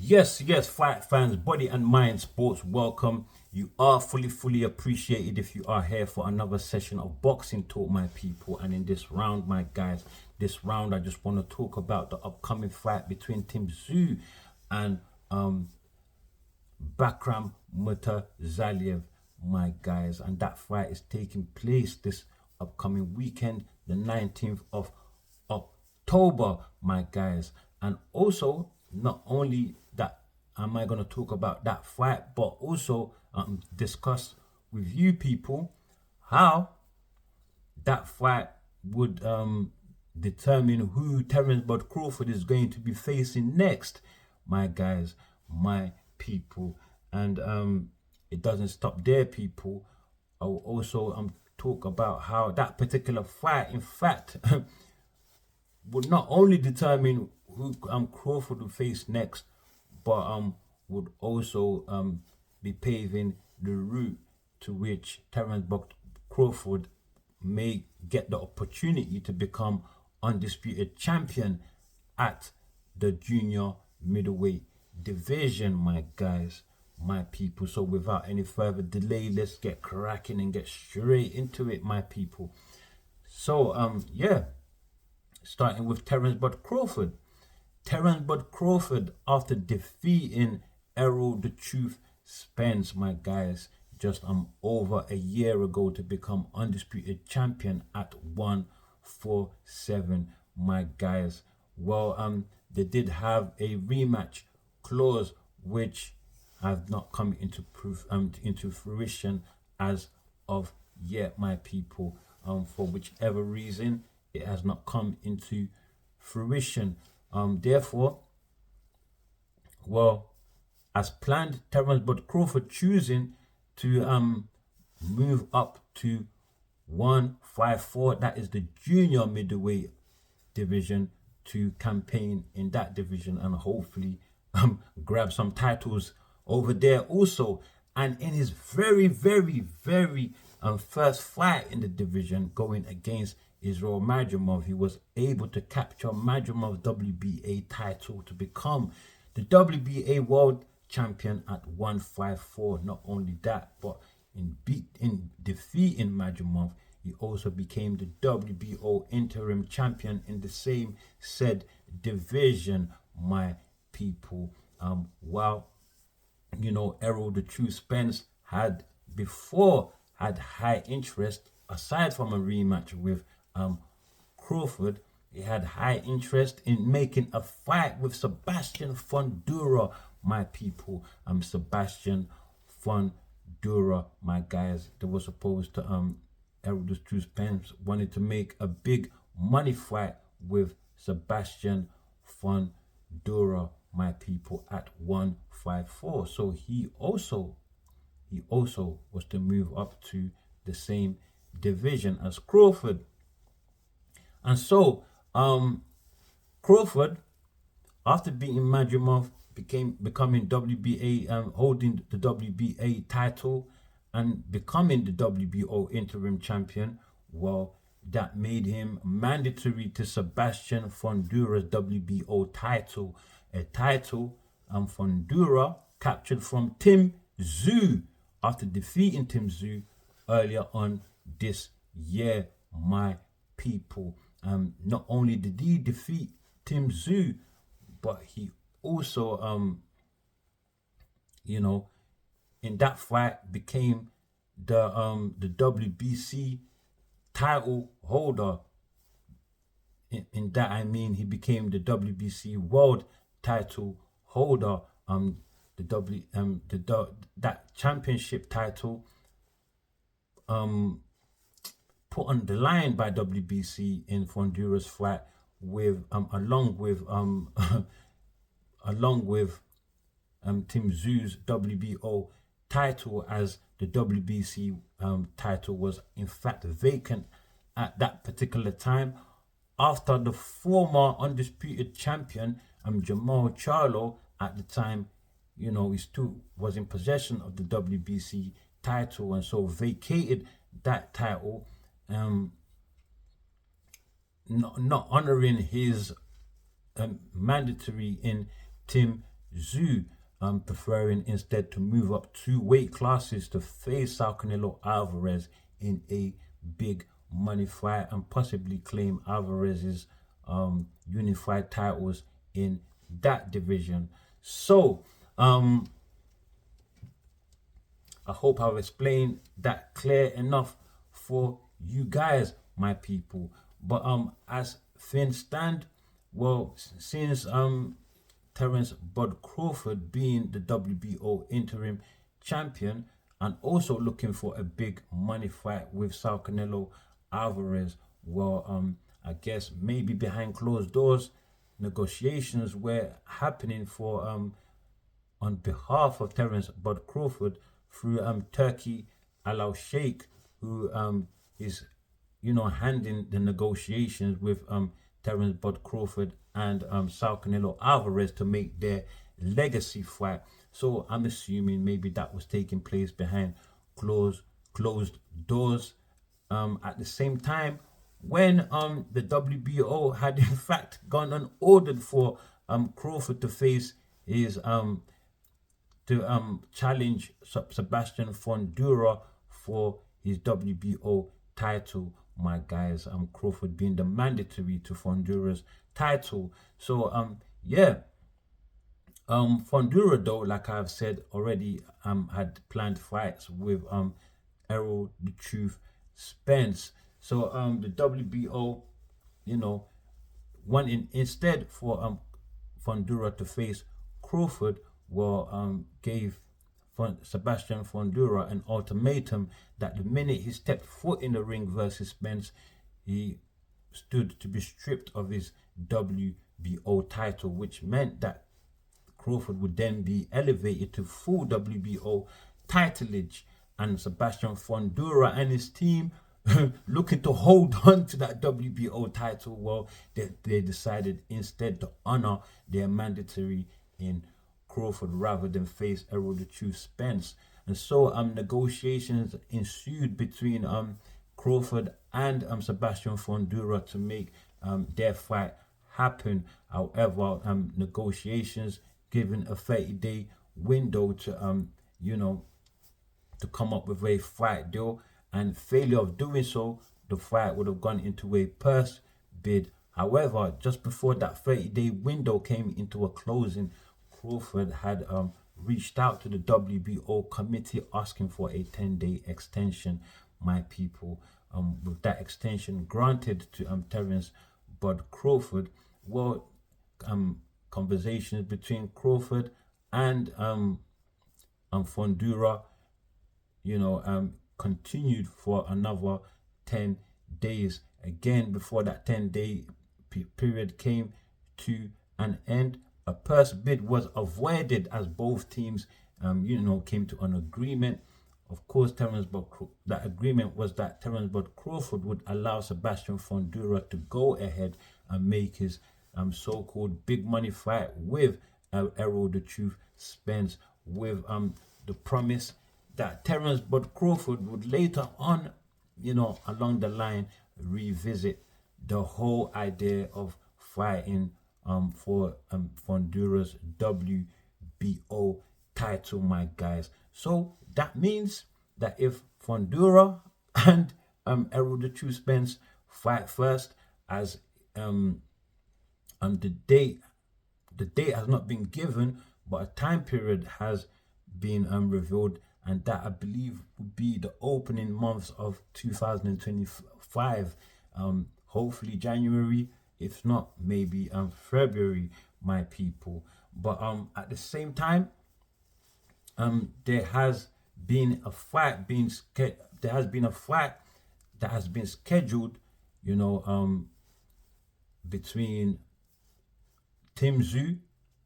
Yes, fight fans, body and mind sports, welcome. You are fully appreciated if you are here for another session of Boxing Talk, my people. And in this round, my guys, this round, I just want to talk about the upcoming fight between Tszyu and Bakram Murtazaliec, my guys. And that fight is taking place this upcoming weekend, the 19th of October, my guys. And also, not only that am I going to talk about that fight, but also discuss with you people how that fight would determine who Terence Bud Crawford is going to be facing next, my guys, my people. And it doesn't stop there, people. I will also talk about how that particular fight, in fact, would not only determine who Crawford will face next, but would also be paving the route to which Terence Bud Crawford may get the opportunity to become undisputed champion at the junior middleweight division, my guys, my people. So without any further delay, let's get cracking and get straight into it, my people. So yeah, starting with Terence Bud Crawford. Terence Bud Crawford, after defeating Errol the Truth Spence, my guys, just over a year ago to become undisputed champion at 147, my guys. Well, they did have a rematch clause which has not come into fruition as of yet, my people. For whichever reason, it has not come into fruition. Therefore, well, as planned, Terence Bud Crawford choosing to move up to 154, that is the junior middleweight division, to campaign in that division and hopefully grab some titles over there also. And in his very first fight in the division, going against Israel Madrimov, he was able to capture Madrimov's WBA title to become the WBA world champion at 154. Not only that, but in defeating Madrimov, he also became the WBO interim champion in the same said division, my people. While you know, Errol the True Spence had high interest, aside from a rematch with Crawford. He had high interest in making a fight with Sebastian Fundora, my people. Sebastian Fundora, my guys. They were supposed to Errol the True Spence wanted to make a big money fight with Sebastian Fundora, my people, at 154. So he also was to move up to the same division as Crawford. And so Crawford, after beating Madrimov, becoming WBA, holding the WBA title and becoming the WBO interim champion. Well, that made him mandatory to Sebastian Fundora's WBO title, a title Fundora captured from Tszyu after defeating Tszyu earlier on this year, my people. Not only did he defeat Tszyu, but he also you know, in that fight became the WBC title holder. In that I mean he became the WBC world title holder. That championship title put on the line by WBC in Fundora's fight with along with Tszyu's WBO title, as the WBC title was in fact vacant at that particular time, after the former undisputed champion Jamal Charlo, at the time, you know, he still was in possession of the WBC title, and so vacated that title, not honoring his mandatory in Tszyu preferring instead to move up 2 weight classes to face Canelo Alvarez in a big money fight and possibly claim Alvarez's unified titles in that division. So I hope I've explained that clear enough for you guys, my people. But as things stand, well, since Terence Bud Crawford being the WBO interim champion and also looking for a big money fight with Canelo Alvarez, well, I guess maybe behind closed doors negotiations were happening for on behalf of Terence Bud Crawford through Turkey Al Sheikh, who is handling the negotiations with Terence Bud Crawford and Canelo Alvarez to make their legacy fight. So I'm assuming maybe that was taking place behind closed doors. At the same time, when the WBO had in fact gone and ordered for Crawford to face his to challenge Sebastian Fundora for his WBO title, my guys. Crawford being the mandatory to Fundora's title. So yeah. Fundora though, like I've said already, had planned fights with Errol the Truth Spence. So the WBO, wanting instead for Fundora to face Crawford, well, gave Sebastian Fundora an ultimatum that the minute he stepped foot in the ring versus Spence, he stood to be stripped of his WBO title, which meant that Crawford would then be elevated to full WBO titleage, and Sebastian Fundora and his team looking to hold on to that WBO title, well, they decided instead to honor their mandatory in Crawford rather than face Errol the Truth Spence. And so negotiations ensued between Crawford and Sebastian Fundora to make their fight happen. However, negotiations given a 30-day window to to come up with a fight deal, and failure of doing so, the fight would have gone into a purse bid. However, just before that 30-day window came into a closing, Crawford had reached out to the WBO committee asking for a 10-day extension, my people. With that extension granted to Terence Bud Crawford, well, conversations between Crawford and Fundora, continued for another 10 days. Again, before that 10-day period came to an end, a purse bid was avoided as both teams, came to an agreement. Of course, that agreement was that Terence Bud Crawford would allow Sebastian Fundora to go ahead and make his so-called big money fight with Errol the Truth Spence, with the promise that Terence Bud Crawford would later on, along the line, revisit the whole idea of fighting for Fundora's WBO title, my guys. So that means that if Fundora and Errol the Truth Spence fight first, as the date has not been given, but a time period has been revealed, and that I believe would be the opening months of 2025. Hopefully January, if not maybe February, my people. But at the same time, there has been a fight that has been scheduled, between Tszyu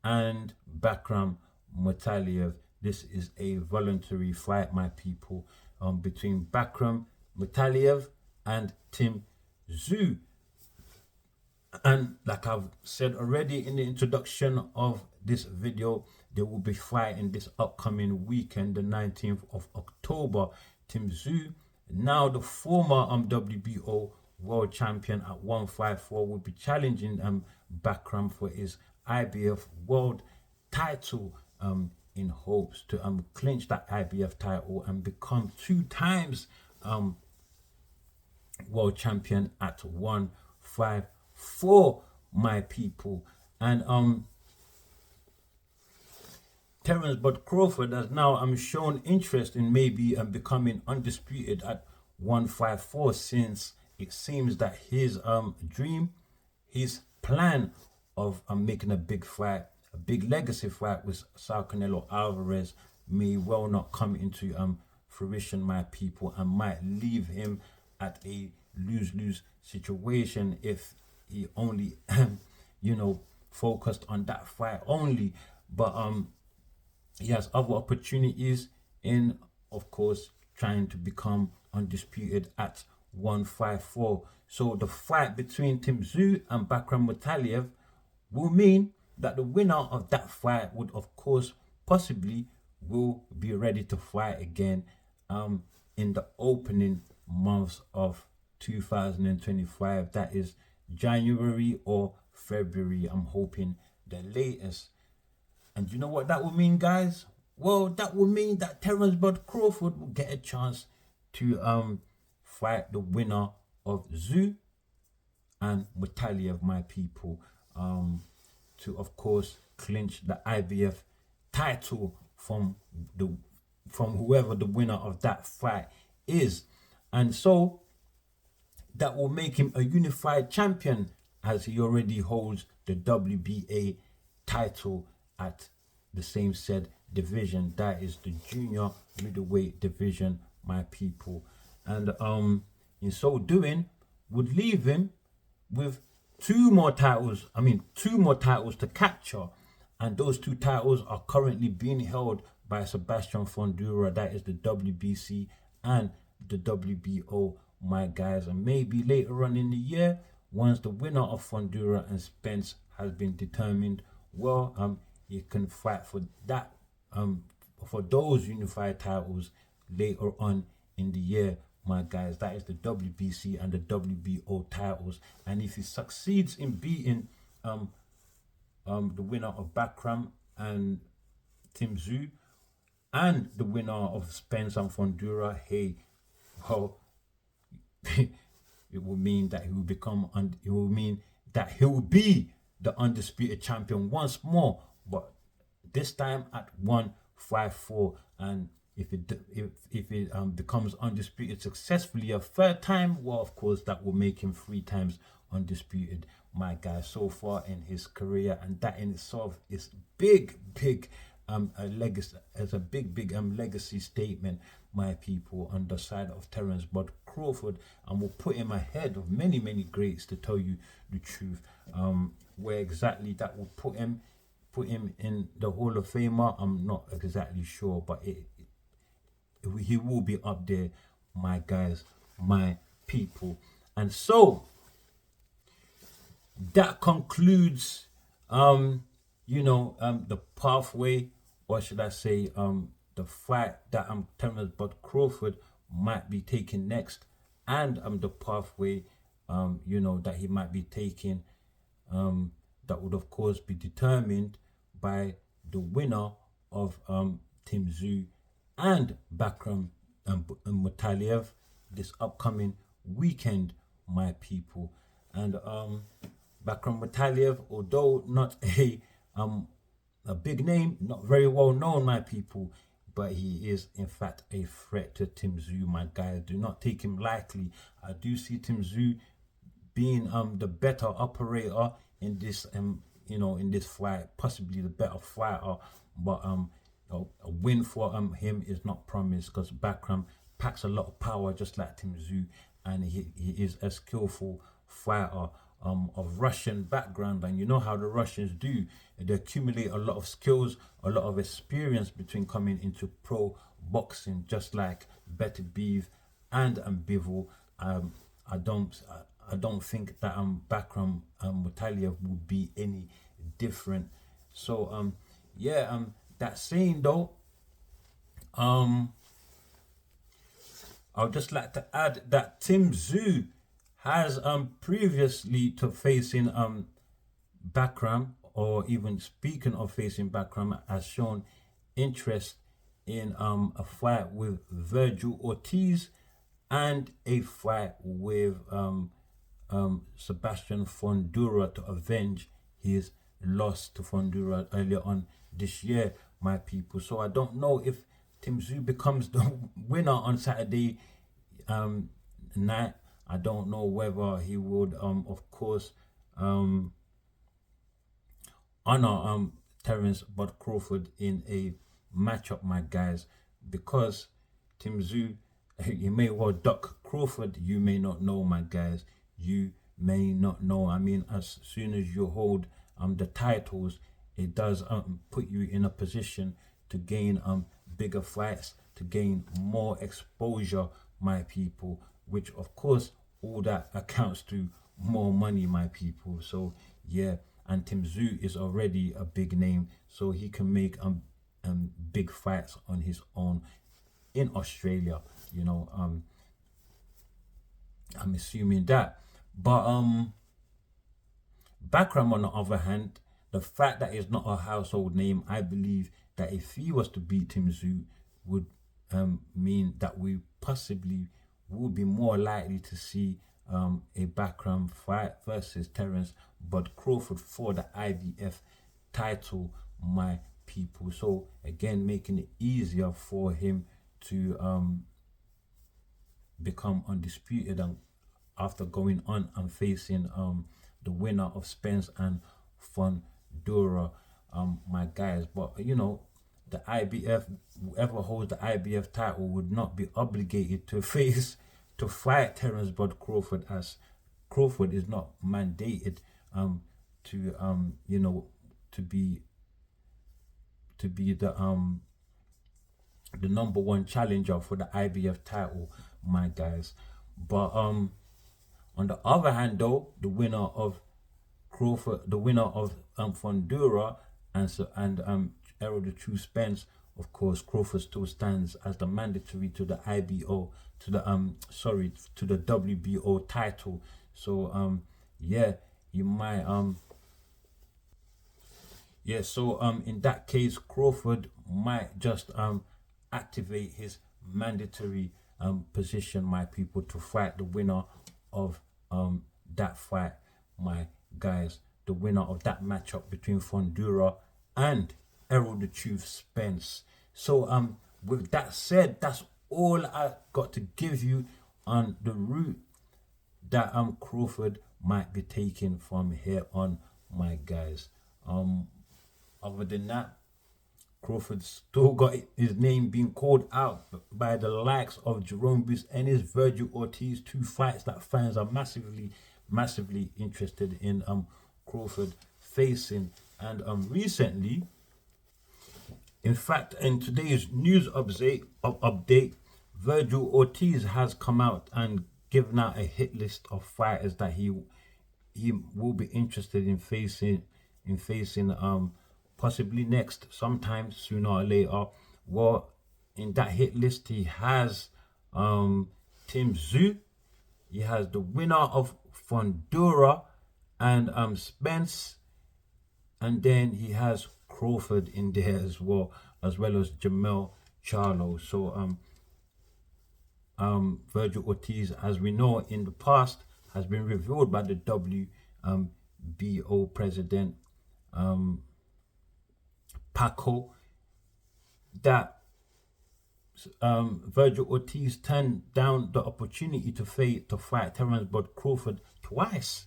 and Bakram Murtazaliec. This is a voluntary fight, my people, between Bakram Murtazaliec and Tszyu. And like I've said already in the introduction of this video, they will be fighting this upcoming weekend, the 19th of October. Tszyu, now the former WBO world champion at 154, will be challenging Bakram for his IBF world title in hopes to clinch that IBF title and become 2 times world champion at 154, my people. And Terence Bud Crawford has now shown interest in maybe becoming undisputed at 154, since it seems that his dream, his plan of making a big fight, a big legacy fight with Saul Canelo Alvarez may well not come into fruition, my people, and might leave him at a lose-lose situation if he only focused on that fight only. But he has other opportunities in, of course, trying to become undisputed at 154. So the fight between Tszyu and Bakram Murtazaliec will mean that the winner of that fight would, of course, possibly will be ready to fight again in the opening months of 2025. That is January or February. I'm hoping the latest. And you know what that will mean, guys? Well, that will mean that Terence Bud Crawford will get a chance to fight the winner of Tszyu and Murtazaliec, my people, to, of course, clinch the IBF title from whoever the winner of that fight is. And so that will make him a unified champion, as he already holds the WBA title at the same said division. That is the junior middleweight division, my people. And in so doing would leave him with 2 more titles to capture, and those 2 titles are currently being held by Sebastian Fundora. That is the WBC and the WBO, my guys. And maybe later on in the year, once the winner of Fundora and Spence has been determined, well, you can fight for that for those unified titles later on in the year, my guys. That is the WBC and the WBO titles. And if he succeeds in beating the winner of Bakram and Tszyu and the winner of Spence and Fundora, hey, well, it will mean that he will become it will mean that he will be the undisputed champion once more, but this time at 154. And if it becomes undisputed successfully a 3rd time, well, of course, that will make him 3 times undisputed, my guy, so far in his career. And that in itself is big a legacy, as a big legacy statement, my people, on the side of Terence Bud Crawford, and will put him ahead of many greats, to tell you the truth. Where exactly that will put him in the Hall of Famer, I'm not exactly sure, but he will be up there, my guys, my people. And so that concludes the pathway, or should I say the fight that Terence Bud Crawford might be taking next, and the pathway that he might be taking, that would, of course, be determined by the winner of Tszyu and Bakram and Murtazaliec this upcoming weekend, my people. And Bakram Murtazaliec, although not a big name, not very well known, my people, but he is in fact a threat to Tszyu, my guys. Do not take him lightly. I do see Tszyu being the better operator in this in this fight, possibly the better fighter, but a win for him is not promised, because Bakram packs a lot of power just like Tszyu, and he is a skillful fighter of Russian background. And you know how the Russians do, they accumulate a lot of skills, a lot of experience between coming into pro boxing, just like Beterbiev and Bivol. I don't think that Bakram Murtazaliec would be any different. So that saying though, I'd just like to add that Tszyu has previously to facing Bakram or even speaking of facing Backram, has shown interest in a fight with Virgil Ortiz and a fight with Sebastian Fundora to avenge his loss to Fundora earlier on this year, my people. So I don't know if Tszyu becomes the winner on Saturday night. I don't know whether he would, of course, honor Terence Bud Crawford in a matchup, my guys, because Tszyu, you may well duck Crawford. You may not know, my guys. You may not know. I mean, as soon as you hold the titles, it does put you in a position to gain bigger fights, to gain more exposure, my people, which of course all that accounts to more money, my people. So yeah, and Tszyu is already a big name, so he can make big fights on his own in Australia, you know. I'm assuming that. But Backram, on the other hand, the fact that he's not a household name, I believe that if he was to beat Tszyu, would mean that we possibly would be more likely to see a Backram fight versus Terence Bud Crawford for the IBF title, my people. So again, making it easier for him to become undisputed, and after going on and facing the winner of Spence and Fundora, my guys. But you know, the IBF, whoever holds the IBF title would not be obligated to fight Terence Bud Crawford, as Crawford is not mandated to you know, to be the number one challenger for the IBF title, my guys. But on the other hand, though, the winner of Crawford, the winner of Fundora and Errol the True Spence, of course, Crawford still stands as the mandatory to the IBO, to the to the WBO title. So yeah, you might yeah, so in that case, Crawford might just activate his mandatory position, my people, to fight the winner of that fight, my guys, the winner of that matchup between Fundora and Errol the Truth Spence. So with that said, that's all I got to give you on the route that Crawford might be taking from here on, my guys. Other than that, Crawford still got his name being called out by the likes of Jerome Bruce Ennis, Virgil Ortiz, two fights that fans are massively interested in Crawford facing. And recently, in fact, in today's news update, Virgil Ortiz has come out and given out a hit list of fighters that he will be interested in facing possibly next, sometime sooner or later. Well, in that hit list, he has Tszyu, he has the winner of Fundora and Spence, and then he has Crawford in there as well as Jamel Charlo. So Virgil Ortiz, as we know in the past, has been revealed by the WBO president Paco, that Virgil Ortiz turned down the opportunity to fight Terence Bud Crawford twice.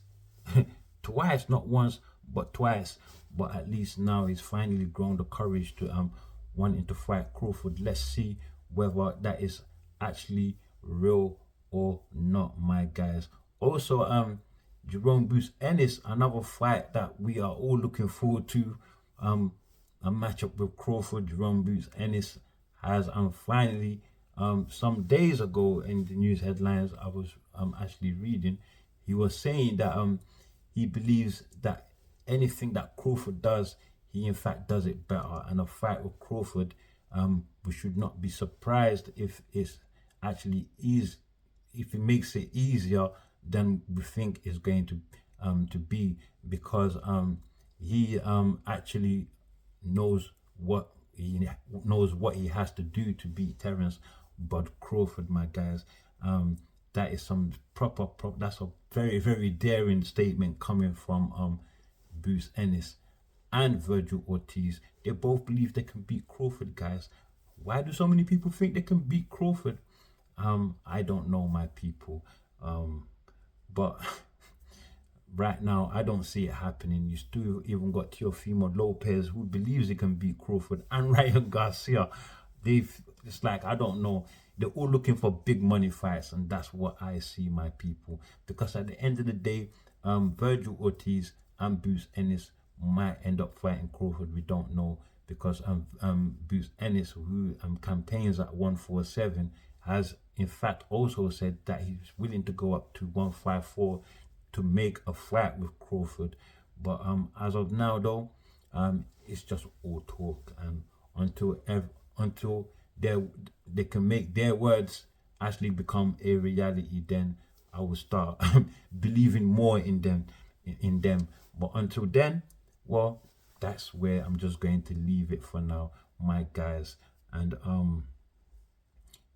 Twice, not once, but twice. But at least now he's finally grown the courage to wanting to fight Crawford. Let's see whether that is actually real or not, my guys. Also, Jerome Bruce Ennis, another fight that we are all looking forward to. A matchup with Crawford. Jerome Bruce Ennis has finally, some days ago in the news headlines I was actually reading, he was saying that he believes that anything that Crawford does, he in fact does it better. And a fight with Crawford, we should not be surprised if it's actually if it makes it easier than we think it's going to be, because he actually knows what he has to do to beat Terence Bud Crawford, my guys. That is some that's a very, very daring statement coming from Bruce Ennis and Virgil Ortiz. They both believe they can beat Crawford, guys. Why do so many people think they can beat Crawford? I don't know, my people. But right now, I don't see it happening. You still even got Teofimo Lopez, who believes he can beat Crawford, and Ryan Garcia. It's like, I don't know. They're all looking for big money fights, and that's what I see, my people. Because at the end of the day, Virgil Ortiz and Bruce Ennis might end up fighting Crawford. We don't know, because Bruce Ennis, who campaigns at 147, has in fact also said that he's willing to go up to 154 to make a fight with Crawford. But as of now, though, it's just all talk, and until they can make their words actually become a reality, then I will start believing more in them. But until then, well, that's where I'm just going to leave it for now, my guys. And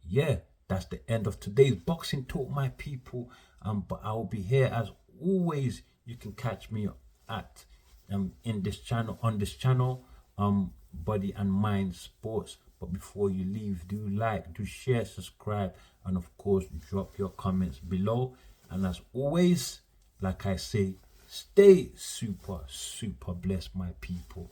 yeah, that's the end of today's boxing talk, my people. But I'll be here as always. You can catch me at in this channel, on this channel, Body and Mind Sports. But before you leave, do like, do share, subscribe, and of course drop your comments below. And as always, like I say, stay super blessed, my people.